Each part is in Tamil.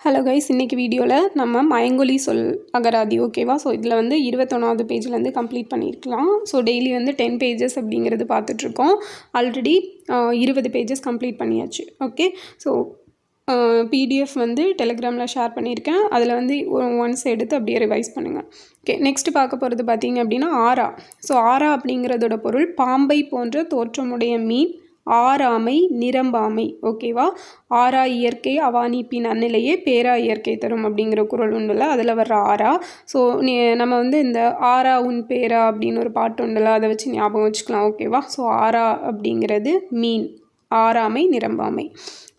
ஹலோ கைஸ், இன்றைக்கி வீடியோவில் நம்ம மயங்கொலி சொல் அகராதி ஓகேவா. ஸோ இதில் வந்து 21வது பேஜ்லேருந்து கம்ப்ளீட் பண்ணியிருக்கலாம். ஸோ டெய்லி வந்து 10 பேஜஸ் அப்படிங்கிறது பார்த்துட்ருக்கோம். ஆல்ரெடி 20 பேஜஸ் கம்ப்ளீட் பண்ணியாச்சு. ஓகே, ஸோ பிடிஎஃப் வந்து டெலிகிராமில் ஷேர் பண்ணியிருக்கேன். அதில் வந்து ஒன்ஸ் எடுத்து அப்படியே ரிவைஸ் பண்ணுங்கள். ஓகே, நெக்ஸ்ட்டு பார்க்க போகிறது பார்த்திங்க அப்படின்னா ஆரா. ஸோ ஆரா அப்படிங்கிறதோட பொருள் பாம்பை போன்ற தோற்றமுடைய மீன், ஆறாமை நிரம்பாமை. ஓகேவா. ஆறா இயற்கை அவானிப்பின் அந்நிலையே பேரா இயற்கை தரும் அப்படிங்கிற குறள் உண்டுல, அதில் வர்ற ஆறா. ஸோ நம்ம வந்து இந்த ஆறா உன் பேரா அப்படின்னு ஒரு பாட்டு உண்டுல, அதை வச்சு ஞாபகம் வச்சுக்கலாம். ஓகேவா. ஸோ ஆறா அப்படிங்கிறது மீன், ஆறாமை நிரம்பாமை.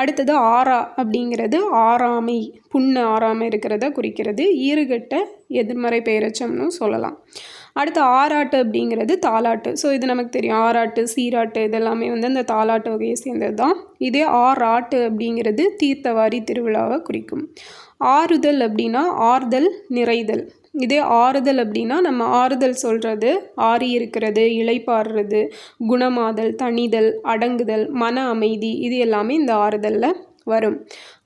அடுத்தது ஆறா அப்படிங்கிறது ஆறாமை, புண்ணு ஆறாமை இருக்கிறத குறிக்கிறது. ஈறுகட்ட எதிர்மறை பெயரச்சம்னு சொல்லலாம். அடுத்து ஆராட்டு அப்படிங்கிறது தாலாட்டு. ஸோ இது நமக்கு தெரியும். ஆராட்டு, சீராட்டு இதெல்லாமே வந்து அந்த தாலாட்டு வகையை சேர்ந்தது தான். இதே ஆராட்டு அப்படிங்கிறது தீர்த்தவாரி திருவிழாவை குறிக்கும். ஆறுதல் அப்படின்னா ஆறுதல் நிறைதல். இதே ஆறுதல் அப்படின்னா நம்ம ஆறுதல் சொல்கிறது, ஆறி இருக்கிறது, இளைப்பாறுறது, குணமாதல், தணிதல், அடங்குதல், மன அமைதி, இது எல்லாமே இந்த ஆறுதலில் வரும்.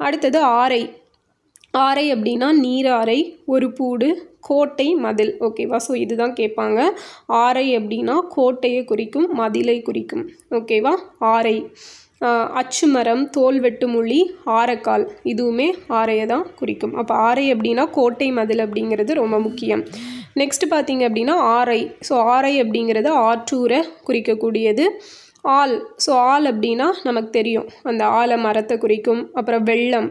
அடுத்தது ஆரை. ஆரை அப்படின்னா நீராரை, ஒரு பூடு, கோட்டை, மதில். ஓகேவா. ஸோ இதுதான் கேட்பாங்க. ஆரை அப்படின்னா கோட்டையை குறிக்கும், மதிலை குறிக்கும். ஓகேவா. ஆரை. அச்சுமரம், தோல்வெட்டு மொழி, ஆரக்கால், இதுவுமே ஆரையை தான் குறிக்கும். அப்போ ஆரை அப்படின்னா கோட்டை, மதில் அப்படிங்கிறது ரொம்ப முக்கியம். நெக்ஸ்ட் பார்த்திங்க அப்படின்னா ஆரை. ஸோ ஆரை அப்படிங்கிறது ஆற்றூரை குறிக்கக்கூடியது. ஆல். ஸோ ஆல் அப்படின்னா நமக்கு தெரியும், அந்த ஆல மரத்தை குறிக்கும். அப்புறம் வெள்ளம்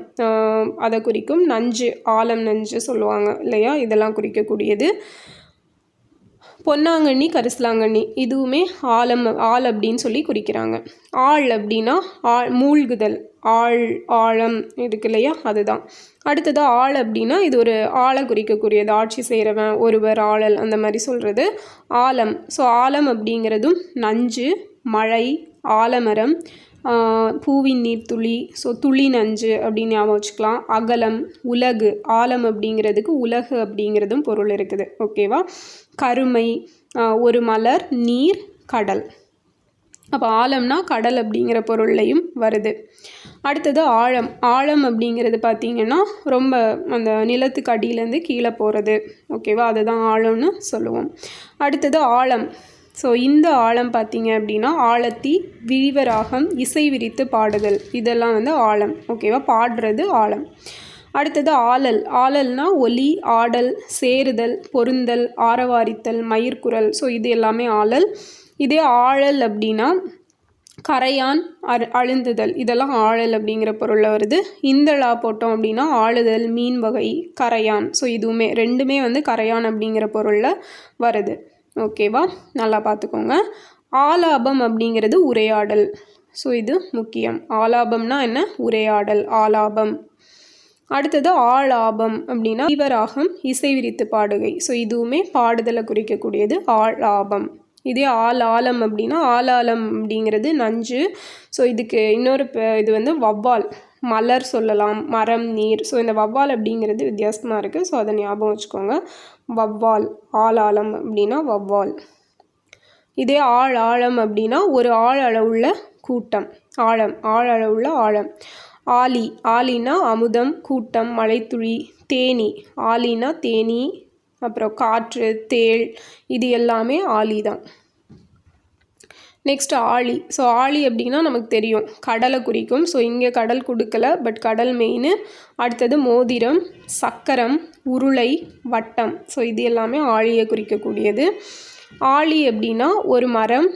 அதை குறிக்கும். நஞ்சு, ஆலம் நஞ்சு சொல்லுவாங்க இல்லையா, இதெல்லாம் குறிக்கக்கூடியது. பொன்னாங்கண்ணி, கரிசலாங்கண்ணி, இதுவுமே ஆல் அப்படின்னு சொல்லி குறிக்கிறாங்க. ஆள் அப்படின்னா மூழ்குதல், ஆழம் இருக்கு இல்லையா, அதுதான். அடுத்தது ஆள் அப்படின்னா இது ஒரு ஆளை குறிக்கக்கூடியது, ஆட்சி செய்கிறவன், ஒருவர், ஆளல், அந்த மாதிரி சொல்கிறது. ஆலம். ஸோ ஆலம் அப்படிங்கிறதும் நஞ்சு, மழை, ஆலமரம், பூவின் நீர்த்துளி, ஸோ துளி நஞ்சு அப்படின்னு ஞாபகம் வச்சுக்கலாம். அகலம், உலகு. ஆலம் அப்படிங்கிறதுக்கு உலகு அப்படிங்கிறதும் பொருள் இருக்குது. ஓகேவா. கருமை, ஒரு மலர், நீர், கடல். அப்போ ஆழம்னா கடல் அப்படிங்கிற பொருள்லையும் வருது. அடுத்தது ஆழம். ஆழம் அப்படிங்கிறது பார்த்திங்கன்னா ரொம்ப அந்த நிலத்துக்கு அடியிலேருந்து கீழே போகிறது. ஓகேவா, அதுதான் ஆழம்னு சொல்லுவோம். அடுத்தது ஆழம். ஸோ இந்த ஆழம் பார்த்திங்க அப்படின்னா ஆழத்தி, விரிவராகம், இசை விரித்து பாடுதல், இதெல்லாம் வந்து ஆழம். ஓகேவா, பாடுறது ஆழம். அடுத்தது ஆளல். ஆளல்னா ஒலி, ஆடல், சேருதல், பொருந்தல், ஆரவாரித்தல், மயிர்குரல். ஸோ இது எல்லாமே ஆளல். இதே ஆழல் அப்படின்னா கரையான், அழுந்துதல், இதெல்லாம் ஆழல் அப்படிங்கிற பொருளில் வருது. இந்தளா போட்டோம் அப்படின்னா ஆளுதல், மீன் வகை, கரையான். ஸோ இதுவுமே ரெண்டுமே வந்து கரையான் அப்படிங்கிற பொருளில் வருது. ஓகேவா, நல்லா பார்த்துக்கோங்க. ஆலாபம் அப்படிங்கிறது உரையாடல். ஸோ இது முக்கியம். ஆலாபம்னா என்ன, உரையாடல், ஆலாபம். அடுத்தது ஆளாபம் அப்படின்னா இவராகம், இசை விரித்து பாடுகை. ஸோ இதுவுமே பாடுதலை குறிக்கக்கூடியது, ஆளாபம். இதே ஆலம் அப்படின்னா ஆலாலம் அப்படிங்கிறது நஞ்சு. ஸோ இதுக்கு இன்னொரு இது வந்து வவ்வால், மலர் சொல்லலாம், மரம், நீர். ஸோ இந்த வவ்வால் அப்படிங்கிறது வித்தியாசமாக இருக்குது. ஸோ அதை ஞாபகம் வச்சுக்கோங்க. வவ்வால். ஆளாலம் அப்படின்னா வவ்வால். இதே ஆழம் அப்படின்னா ஒரு அளவுள்ள கூட்டம், ஆழம், அளவுள்ள ஆழம். ஆலி. ஆலினா அமுதம், கூட்டம், மழைத்துளி. தேனி. ஆலினா தேனி, அப்புறம் காற்று, தேள், இது எல்லாமே ஆலி தான். நெக்ஸ்ட் ஆழி. ஸோ ஆழி அப்படின்னா நமக்கு தெரியும், கடலை குறிக்கும். ஸோ இங்கே கடல் கொடுக்கல, பட் கடல் மெயின். அடுத்தது மோதிரம், சக்கரம், உருளை, வட்டம். ஸோ இது எல்லாமே ஆழியை குறிக்கக்கூடியது. ஆழி அப்படின்னா ஒரு மரம்,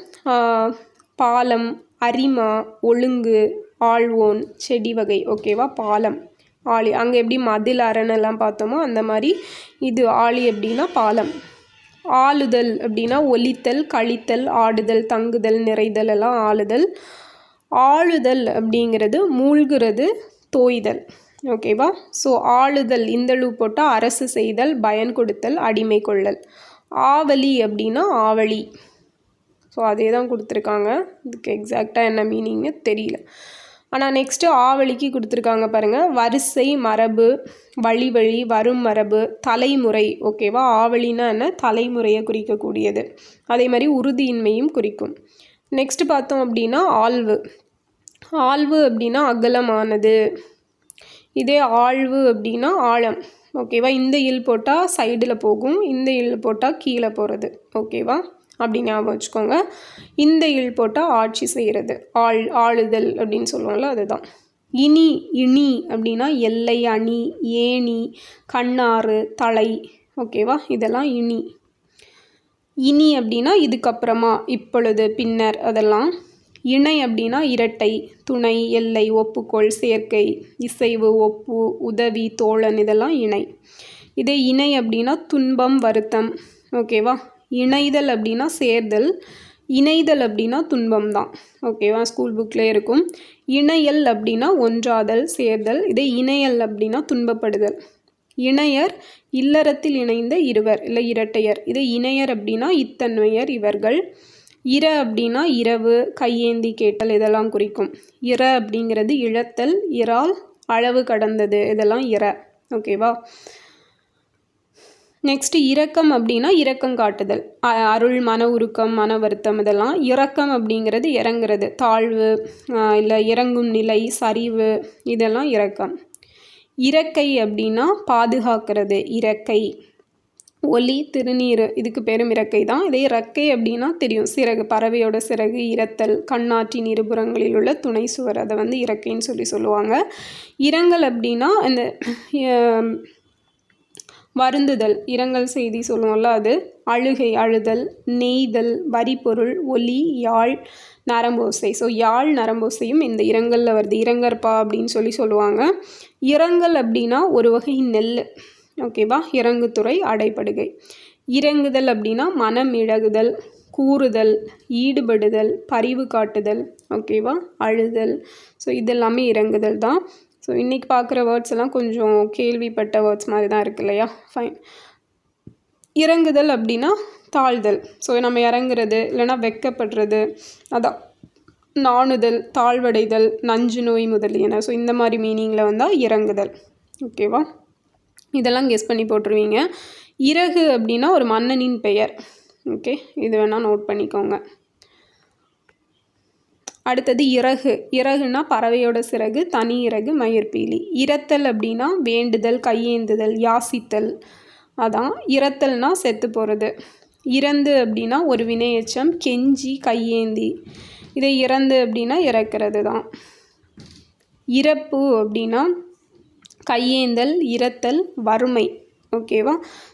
பாலம், அரிமா, ஒழுங்கு, ஆழ்வோன், செடி வகை. ஓகேவா. பாலம், ஆழி. அங்கே எப்படி மதில், அரணெல்லாம் பார்த்தோமோ அந்த மாதிரி இது ஆழி அப்படின்னா பாலம். ஆளுதல் அப்படின்னா ஒலித்தல், கழித்தல், ஆடுதல், தங்குதல், நிறைதல் எல்லாம் ஆளுதல். ஆளுதல் அப்படிங்கிறது மூழ்கிறது, தோய்தல். ஓகேவா. ஸோ ஆளுதல் இந்தளு போட்டால் அரசு செய்தல், பயன் கொடுத்தல், அடிமை கொள்ளல். ஆவலி அப்படின்னா ஆவலி. ஸோ அதே தான் கொடுத்துருக்காங்க. இதுக்கு எக்ஸாக்டாக என்ன மீனிங்னு தெரியல. ஆனால் நெக்ஸ்ட்டு ஆவலிக்கு கொடுத்துருக்காங்க பாருங்கள். வரிசை, மரபு, வழி, வரும் மரபு, தலைமுறை. ஓகேவா. ஆவலினா என்ன, தலைமுறையை குறிக்கக்கூடியது. அதே மாதிரி உறுதியின்மையும் குறிக்கும். நெக்ஸ்ட்டு பார்த்தோம் அப்படின்னா ஆழ்வு. ஆழ்வு அப்படின்னா அகலமானது. இதே ஆழ்வு அப்படின்னா ஆழம். ஓகேவா? இந்த இல் போட்டால் சைடில் போகும், இந்த இல் போட்டால் கீழே போகிறது. ஓகேவா? அப்படி ஞாபகம் வச்சுக்கோங்க. இந்த இல் போட்டால் ஆட்சி செய்கிறது, ஆளுதல் அப்படின்னு சொல்லுவோம்ல, அதுதான். இனி இனி அப்படின்னா எல்லை, அணி, ஏணி, கண்ணாறு, தலை. ஓகேவா? இதெல்லாம் இனி. இனி அப்படின்னா இதுக்கப்புறமா, இப்பொழுது, பின்னர், அதெல்லாம். இணை அப்படின்னா இரட்டை, துணை, எல்லை, ஒப்புக்கொள், சேர்க்கை, இசைவு, ஒப்பு, உதவி, தோழன், இதெல்லாம் இணை. இதே இணை அப்படின்னா துன்பம், வருத்தம். ஓகேவா? இணைதல் அப்படின்னா சேர்தல், இணைதல் அப்படின்னா துன்பம் தான். ஓகேவா? ஸ்கூல் புக்கில் இருக்கும். இணையல் அப்படின்னா ஒன்றாதல், சேர்தல். இதே இணையல் அப்படின்னா துன்பப்படுதல். இணையர் இல்லறத்தில் இணைந்த இருவர் இல்லை இரட்டையர். இது இணையர் அப்படின்னா இத்தன்மையர், இவர்கள். இர அப்படின்னா இரவு, கையேந்தி கேட்டல், இதெல்லாம் குறிக்கும். இர அப்படிங்கிறது இழத்தல், இறால், அளவு கடந்தது, இதெல்லாம் இர. ஓகேவா? நெக்ஸ்ட் இரக்கம் அப்படின்னா இரக்கம் காட்டுதல், அருள், மன உருக்கம், மன வருத்தம், இதெல்லாம். இரக்கம் அப்படிங்கிறது இறங்குறது, தாழ்வு இல்லை இறங்கும் நிலை, சரிவு, இதெல்லாம் இரக்கம். இறக்கை அப்படின்னா பாதுகாக்கிறது, இறக்கை. ஒலி, திருநீர், இதுக்கு பேரும் இறக்கை தான். இதே இறக்கை அப்படின்னா தெரியும், சிறகு, பறவையோட சிறகு, இரத்தல், கண்ணாற்றின் இருபுறங்களில் உள்ள துணை சுவர், அதை வந்து இறக்கைன்னு சொல்லுவாங்க. இரங்கல் அப்படின்னா இந்த வருந்துதல், இரங்கல் செய்தி சொல்லுவோம்ல, அது. அழுகை, அழுதல், நெய்தல், வரிப்பொருள், ஒலி, யாழ், நரம்போசை. ஸோ யாழ், நரம்போசையும் இந்த இரங்கலில் வருது. இரங்கற்பா அப்படின்னு சொல்லுவாங்க. இரங்கல் அப்படின்னா ஒரு வகை நெல். ஓகேவா? இறங்குத்துறை, அடைப்படுகை. இறங்குதல் அப்படின்னா மனம் இழகுதல், கூறுதல், ஈடுபடுதல், பரிவு காட்டுதல். ஓகேவா? அழுதல். ஸோ இதெல்லாமே இறங்குதல் தான். ஸோ இன்றைக்கி பார்க்குற வேர்ட்ஸ் எல்லாம் கொஞ்சம் கேள்விப்பட்ட வேர்ட்ஸ் மாதிரி தான் இருக்கு இல்லையா? ஃபைன். இறங்குதல் அப்படின்னா தாழ்தல். ஸோ நம்ம இறங்குறது இல்லைன்னா வெக்கப்படுறது, அதான். நாணுதல், தாழ்வடைதல், நஞ்சு நோய் முதலியன. ஸோ இந்த மாதிரி மீனிங்கில் வந்தால் இறங்குதல். ஓகேவா? இதெல்லாம் கெஸ் பண்ணி போட்டுருவீங்க. இறகு அப்படின்னா ஒரு மன்னனின் பெயர். ஓகே, இது வேணால் நோட் பண்ணிக்கோங்க. அடுத்தது இறகு. இறகுனா பறவையோட சிறகு, தனி இறகு, மயிர்பீலி. இரத்தல் அப்படின்னா வேண்டுதல், கையேந்துதல், யாசித்தல், அதான். இரத்தல்னா செத்து போகிறது. இறந்து அப்படின்னா ஒரு வினையெச்சம், கெஞ்சி, கையேந்தி. இதை இறந்து அப்படின்னா இறக்கிறது தான். இறப்பு அப்படின்னா கையேந்தல், இரத்தல், வறுமை. ஓகேவா?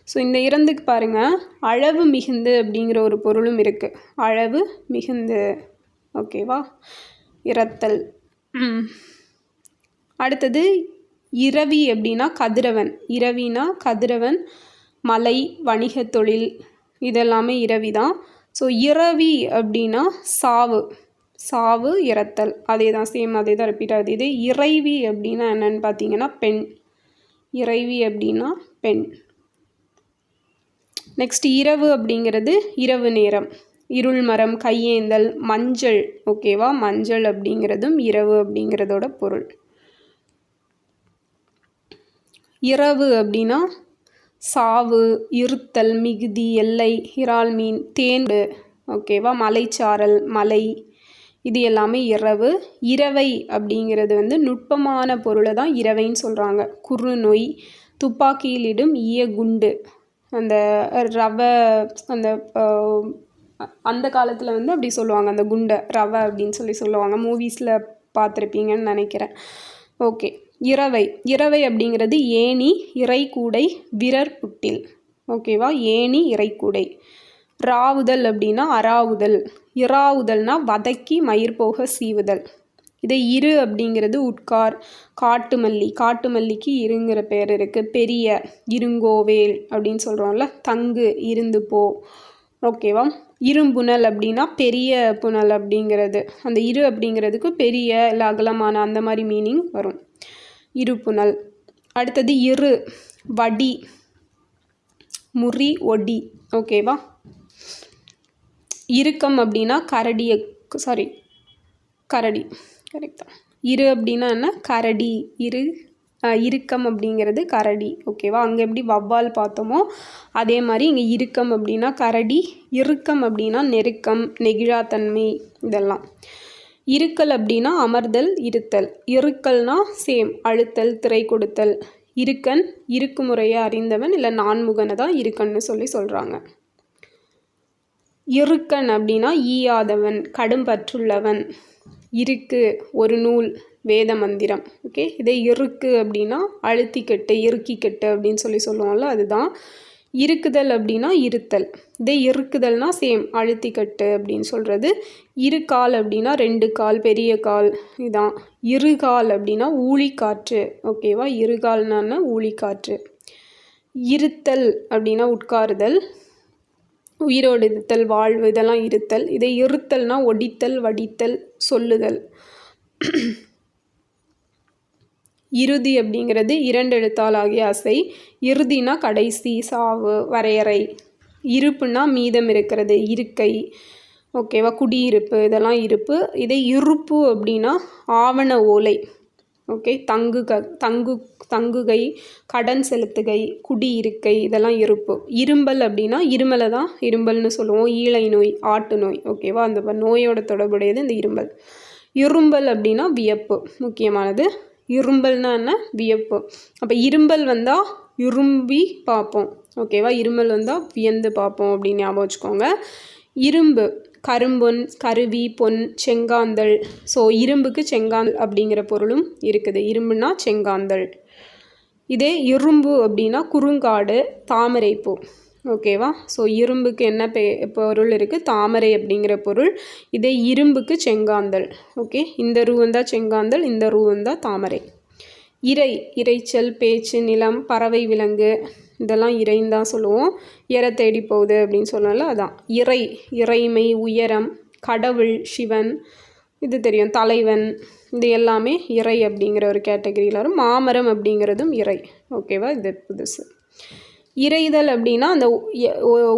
ஸோ இந்த இறந்துக்கு பாருங்கள், அளவு மிகுந்து அப்படிங்கிற ஒரு பொருளும் இருக்குது. அளவு மிகுந்து. ஓகேவா? இரத்தல். அடுத்தது இரவி அப்படின்னா கதிரவன். இரவினா கதிரவன், மலை, வணிக தொழில், இதெல்லாமே இரவி தான். ஸோ இரவி அப்படின்னா சாவு. சாவு, இறத்தல், அதே தான், சேம், அதே தான் ரிப்பீட் ஆகுது. இது இறைவி அப்படின்னா என்னென்னு பார்த்தீங்கன்னா பெண். இறைவி அப்படின்னா பெண். நெக்ஸ்ட் இரவு அப்படிங்கிறது இரவு நேரம். இருள் மரம், கையேந்தல், மஞ்சள். ஓகேவா? மஞ்சள் அப்படிங்கிறதும் இரவு அப்படிங்கிறதோட பொருள். இரவு அப்படின்னா சாவு, இருத்தல், மிகுதி, எல்லை, இறால் மீன், தேன். ஓகேவா? மலைச்சாரல், மலை, இது எல்லாமே இரவு. இரவை அப்படிங்கிறது வந்து நுட்பமான பொருளை தான் இரவைன்னு சொல்கிறாங்க. குறுநொய், துப்பாக்கியில் இடும் ஈய குண்டு, அந்த ரவை, அந்த காலத்தில் வந்து அப்படி சொல்லுவாங்க, அந்த குண்டை ரவை அப்படின்னு சொல்லுவாங்க. மூவிஸில் பார்த்துருப்பீங்கன்னு நினைக்கிறேன். ஓகே. இரவை. இரவை அப்படிங்கிறது ஏணி, இறைக்கூடை, விரர் புட்டில். ஓகேவா? ஏணி, இறைக்கூடை. ராவுதல் அப்படின்னா அராவுதல். இராவுதல்னா வதக்கி மயிர் போக சீவுதல். இதை இரு அப்படிங்கிறது உட்கார், காட்டுமல்லி. காட்டுமல்லிக்கு இருங்கிற பேர் இருக்குது. பெரிய, இருங்கோவேல் அப்படின்னு சொல்கிறோம்ல. தங்கு, இருந்து போ. ஓகேவா? இரும்புணல் அப்படின்னா பெரிய புனல் அப்படிங்கிறது. அந்த இரு அப்படிங்கிறதுக்கு பெரிய இல்லை அகலமான அந்த மாதிரி மீனிங் வரும். இருப்புணல். அடுத்தது இரு, வடி, முறி, ஒடி. ஓகேவா? இறுக்கம் அப்படின்னா கரடி, கரெக்டாக. இரு அப்படின்னா என்ன? கரடி. இறுக்கம் அப்படிங்கிறது கரடி. ஓகேவா? அங்கே எப்படி வவ்வால் பார்த்தோமோ அதே மாதிரி இங்கே இறுக்கம் அப்படின்னா கரடி, இறுக்கம் அப்படின்னா நெருக்கம், நெகிழாத்தன்மை, இதெல்லாம். இருக்கல் அப்படின்னா அமர்தல், இருத்தல். இருக்கல்னா சேம், அழுத்தல், திரை கொடுத்தல். இருக்கன் இருக்குமுறையை அறிந்தவன் இல்லை நான்முகனை தான் இருக்கன்னு சொல்கிறாங்க. இருக்கன் அப்படின்னா ஈயாதவன், கடும் பற்றுள்ளவன். இருக்கு ஒரு நூல், வேத மந்திரம். ஓகே, இதே இருக்கு அப்படின்னா அழுத்திக்கட்டு, இறுக்கிக்கட்டு அப்படின்னு சொல்லுவோம்ல, அதுதான். இருக்குதல் அப்படின்னா இருத்தல். இதே இருக்குதல்னா சேம், அழுத்திக்கட்டு அப்படின்னு சொல்கிறது. இருகால் அப்படின்னா 2 கால், பெரிய கால் இதான். இருகால் அப்படின்னா ஊழிக்காற்று. ஓகேவா, இருகால்னா ஊழிக்காற்று. இருத்தல் அப்படின்னா உட்காருதல், உயிரோடு இருத்தல், வாழ்வு, இதெல்லாம் இருத்தல். இதை இருத்தல்னா ஒடித்தல், வடித்தல், சொல்லுதல். இறுதி அப்படிங்கிறது 2 எழுத்தால் ஆகிய அசை. இறுதினா கடைசி, சாவு, வரையறை. இருப்புனா மீதம் இருக்கிறது, இருக்கை. ஓகேவா, குடியிருப்பு, இதெல்லாம் இருப்பு. இதை இருப்பு அப்படின்னா ஆவண ஓலை. ஓகே, தங்குகை, கடன் செலுத்துகை, குடியிருக்கை, இதெல்லாம் இருப்பு. இரும்பல் அப்படின்னா இருமலை தான் இரும்பல்னு சொல்லுவோம். ஈழை நோய், ஆட்டு நோய். ஓகேவா, அந்த நோயோட தொடர்புடையது இந்த இரும்பல். இரும்பல் அப்படின்னா வியப்பு, முக்கியமானது. இரும்பல்னா என்ன, வியப்பு. அப்போ இரும்பல் வந்தால் இரும்பி பார்ப்போம். ஓகேவா, இரும்பல் வந்தால் வியந்து பார்ப்போம் அப்படின்னு ஞாபகம் வச்சுக்கோங்க. இரும்பு கரும்பொன், கருவி, பொன், செங்காந்தள். ஸோ இரும்புக்கு செங்காந்தள் அப்படிங்கிற பொருளும் இருக்குது. இரும்புனா செங்காந்தள். இதே இரும்பு அப்படின்னா குறுங்காடு, தாமரைப்பூ. ஓகேவா, ஸோ இரும்புக்கு என்ன பொருள் இருக்குது, தாமரை அப்படிங்கிற பொருள். இதே இரும்புக்கு செங்காந்தள். ஓகே, இந்த ரூ வந்தால் செங்காந்தள், இந்த ரூ வந்தால் தாமரை. இறை, இறைச்சல், பேச்சு, நிலம், பறவை, விலங்கு, இதெல்லாம் இறைன்னு தான் சொல்லுவோம். இறை தேடி போகுது அப்படின்னு சொல்லல, அதான் இறை. இறைமை, உயரம், கடவுள், சிவன், இது தெரியும், தலைவன், இது எல்லாமே இறை அப்படிங்கிற ஒரு கேட்டகரியில் வரும். மாமரம் அப்படிங்கிறதும் இறை. ஓகேவா, இது புதுசு. இறைதல் அப்படின்னா அந்த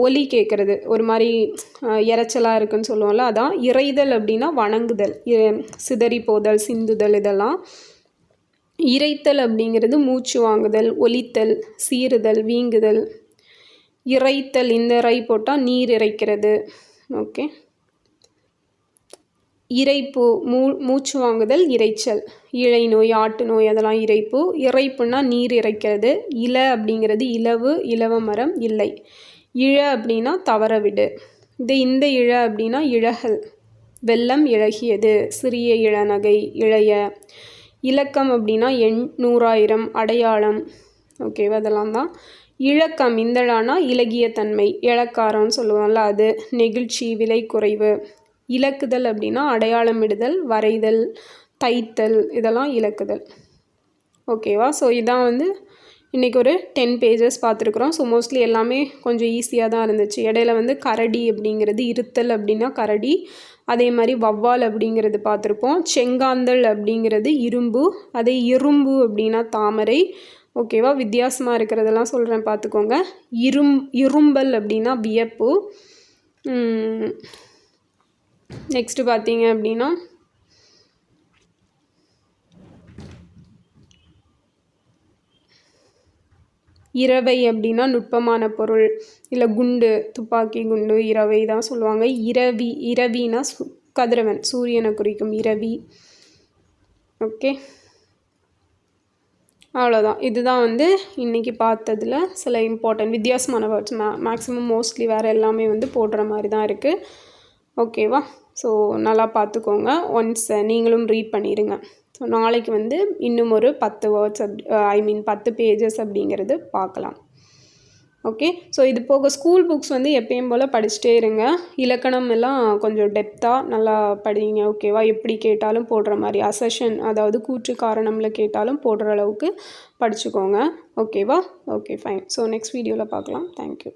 ஒலி கேட்குறது, ஒரு மாதிரி இறைச்சலாக இருக்குன்னு சொல்லுவோம்ல, அதான். இறைதல் அப்படின்னா வணங்குதல், சிதறி போதல், சிந்துதல், இதெல்லாம். இறைத்தல் அப்படிங்கிறது மூச்சு வாங்குதல், ஒலித்தல், சீறுதல், வீங்குதல். இறைத்தல், இந்த இறை போட்டால் நீர் இறைக்கிறது. ஓகே, இறைப்பு, மூச்சு வாங்குதல், இறைச்சல். இழை நோய், ஆட்டு நோய், அதெல்லாம் இறைப்பு. இறைப்புன்னா நீர் இறைக்கிறது. இல அப்படிங்கிறது இலவு, இலவ மரம், இல்லை. இழ அப்படின்னா தவற விடு. இந்த இழ அப்படின்னா இழகல், வெள்ளம், இழகியது, சிறிய இளநகை, இளைய. இலக்கம் அப்படின்னா எண், 100,000, அடையாளம். ஓகேவா, அதெல்லாம் தான். இலக்கம், இந்தளானா இலகிய தன்மை, இலக்காரம்னு சொல்லுவோம்ல, அது. நெகிழ்ச்சி, விலை குறைவு. இலக்குதல் அப்படின்னா அடையாளமிடுதல், வரைதல், தைத்தல், இதெல்லாம் இலக்குதல். ஓகேவா, ஸோ இதான் வந்து இன்றைக்கி ஒரு 10 pages பார்த்துருக்குறோம். ஸோ மோஸ்ட்லி எல்லாமே கொஞ்சம் ஈஸியாக தான் இருந்துச்சு. இடையில வந்து கரடி அப்படிங்கிறது, இருத்தல் அப்படின்னா கரடி. அதே மாதிரி வவ்வால் அப்படிங்கிறது பார்த்துருப்போம். செங்காந்தள் அப்படிங்கிறது இரும்பு. அதே இரும்பு அப்படின்னா தாமரை. ஓகேவா, வித்தியாசமாக இருக்கிறதெல்லாம் சொல்கிறேன் பார்த்துக்கோங்க. இரும்பல் அப்படின்னா வியப்பு. நெக்ஸ்ட்டு பார்த்தீங்க அப்படின்னா இரவை அப்படின்னா நுட்பமான பொருள், இல்லை குண்டு, துப்பாக்கி குண்டு, இரவை தான் சொல்லுவாங்க. இரவினா கதிரவன், சூரியனை குறிக்கும் இரவி. ஓகே, அவ்வளோதான். இதுதான் வந்து இன்றைக்கி பார்த்ததில் சில இம்பார்ட்டன்ட் வித்தியாசமான வேர்ட்ஸ். மேக்ஸிமம் மோஸ்ட்லி வேறு எல்லாமே வந்து போடுற மாதிரி தான் இருக்குது. ஓகேவா, ஸோ நல்லா பார்த்துக்கோங்க. ஒன்ஸ் நீங்களும் ரீட் பண்ணிடுங்க. ஸோ நாளைக்கு வந்து இன்னும் ஒரு 10 வேர்ட்ஸ் 10 pages அப்படிங்கிறது பார்க்கலாம். ஓகே, ஸோ இது போக ஸ்கூல் புக்ஸ் வந்து எப்பயும் போல் படிச்சுட்டே இருங்க. இலக்கணம் எல்லாம் கொஞ்சம் டெப்த்தாக நல்லா படிங்க. ஓகேவா, எப்படி கேட்டாலும் போடுற மாதிரி, அசஷன் அதாவது கூற்று காரணமில் கேட்டாலும் போடுற அளவுக்கு படிச்சுக்கோங்க. ஓகேவா, ஓகே ஃபைன். ஸோ நெக்ஸ்ட் வீடியோவில் பார்க்கலாம். தேங்க்யூ.